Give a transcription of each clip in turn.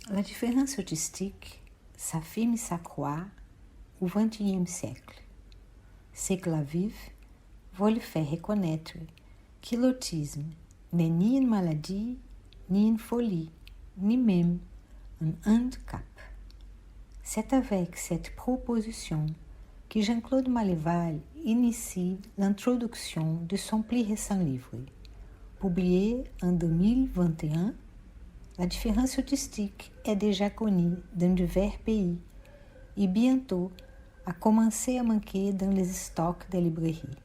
La différence autistique s'affirme et s'accroît au XXIe siècle. Siècle à vivre veut faire reconnaître que l'autisme n'est ni une maladie, ni une folie, ni même un handicap. C'est avec cette proposition que Jean-Claude Maleval initie l'introduction de son plus récent livre. Publié en 2021, la différence autistique est déjà connue dans divers pays et bientôt a commencé à manquer dans les stocks des librairies.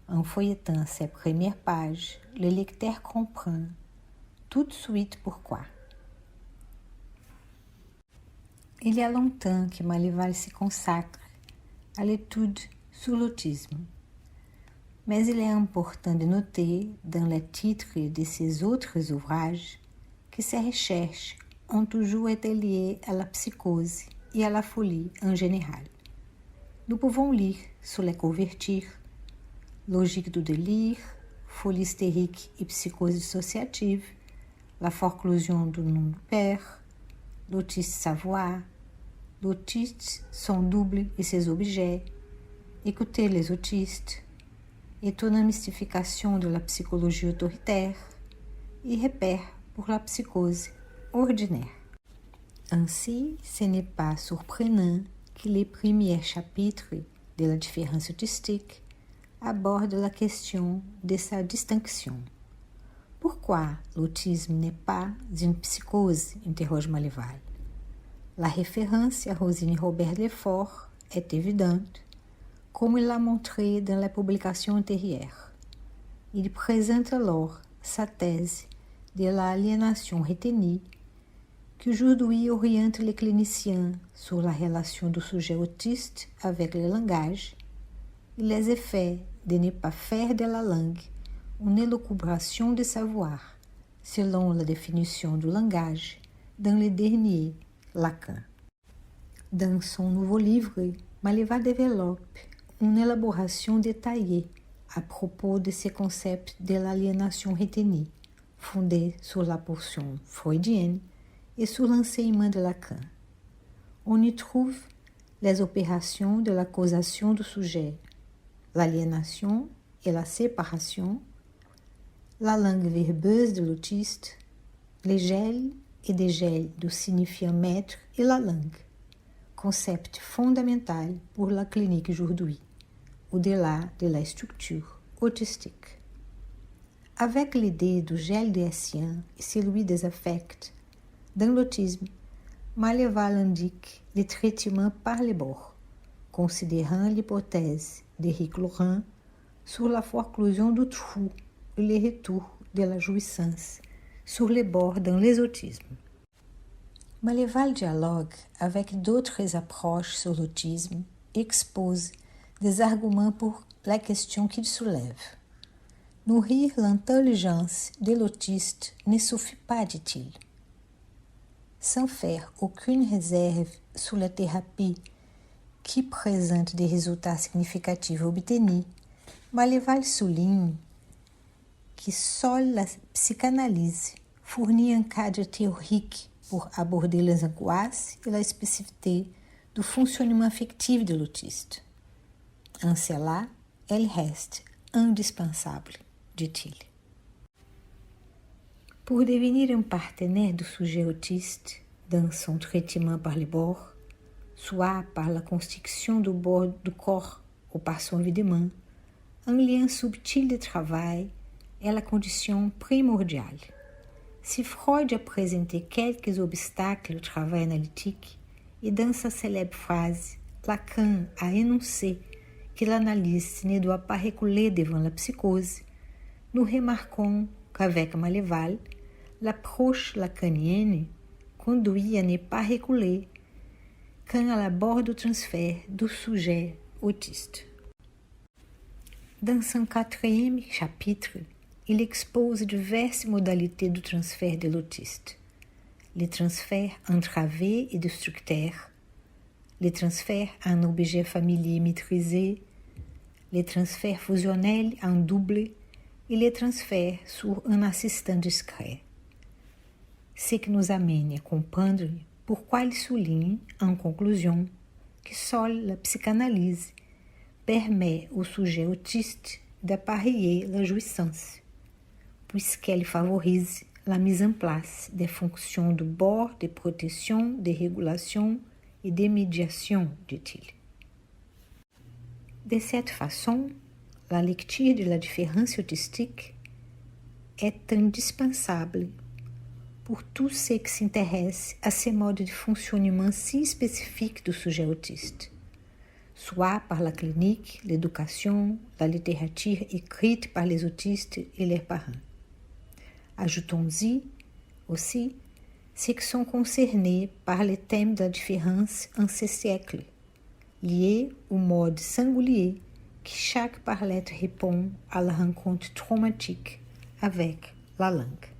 En feuilletant ses premières pages, le lecteur comprend tout de suite pourquoi. Il y a longtemps que Maleval se consacre à l'étude sur l'autisme, mais il est important de noter dans les titres de ses autres ouvrages que ses recherches ont toujours été liées à la psychose et à la folie en général. Nous pouvons lire sur les couvertures Logique du délire, folie hystérique et psychose dissociative, la forclusion du nom du père, l'autiste savoir, l'autiste, son double et ses objets, écouter les autistes, étonnante mystification de la psychologie autoritaire et repères pour la psychose ordinaire. Ainsi, ce n'est pas surprenant que les premiers chapitres de la différence autistique abordent la question de sa distinction. Pourquoi l'autisme n'est pas une psychose? Interroge Maleval. La référence à Rosine Robert Lefort est évidente, comme il l'a montré dans la publication antérieure. Il présente alors sa thèse de l'aliénation retenue, qui aujourd'hui oriente les cliniciens sur la relation du sujet autiste avec le langage et les effets de ne pas faire de la langue une élucubration de savoir, selon la définition du langage dans le dernier Lacan. Dans son nouveau livre, Maleval développe une élaboration détaillée à propos de ce concept de l'aliénation retenue, fondé sur la portion freudienne et sur l'enseignement de Lacan. On y trouve les opérations de la causation du sujet, l'aliénation et la séparation, la langue verbeuse de l'autiste, les gels et dégels du signifiant maître et la langue, concept fondamental pour la clinique aujourd'hui, au-delà de la structure autistique. Avec l'idée du gel déessien et celui des affects, dans l'autisme, Maleval indique le traitement par les bords, considérant l'hypothèse d'Éric Laurent sur la forclusion du trou et le retour de la jouissance sur les bords dans les autismes. Maleval dialogue avec d'autres approches sur l'autisme et expose des arguments pour la question qu'il soulève. Nourrir l'intelligence de l'autiste ne suffit pas, dit-il. Sans faire aucune réserve sur la thérapie qui présente des résultats significatifs obtenus, Maleval souligne que seule la psychanalyse fournit un cadre théorique pour aborder les angoisses et la spécificité du fonctionnement affectif de l'autiste. En cela, elle reste indispensable, dit-il. Pour devenir un partenaire du sujet autiste dans son traitement par les bords, soit par la construction du bord du corps ou par son videment, un lien subtil de travail est la condition primordiale. Si Freud a présenté quelques obstacles au travail analytique, et dans sa célèbre phrase, Lacan a énoncé que l'analyse ne doit pas reculer devant la psychose, nous remarquons qu'avec Maleval, l'approche lacanienne conduit à ne pas reculer quand elle aborde o transfert du sujet autiste. Dans son 4e chapitre, il expose diverses modalités du transfert de l'autiste. Le transfert entravé et destructeur, le transfert à un objet familier maîtrisé, le transfert fusionnel en double et le transfert sur un assistant discret. ce qui nous amène à comprendre pourquoi il souligne, en conclusion, que seule la psychanalyse permet au sujet autiste d'appareiller la jouissance, puisqu'elle favorise la mise en place des fonctions de bord, de protection, de régulation et de médiation, dit-il. De cette façon, la lecture de la différence autistique est indispensable pour tous ceux qui s'intéressent à ces modes de fonctionnement si spécifiques du sujet autiste, soit par la clinique, l'éducation, la littérature écrite par les autistes et leurs parents. Ajoutons-y aussi ceux qui sont concernés par le thème de la différence en ce siècle, lié au mode singulier que chaque parlette répond à la rencontre traumatique avec la langue.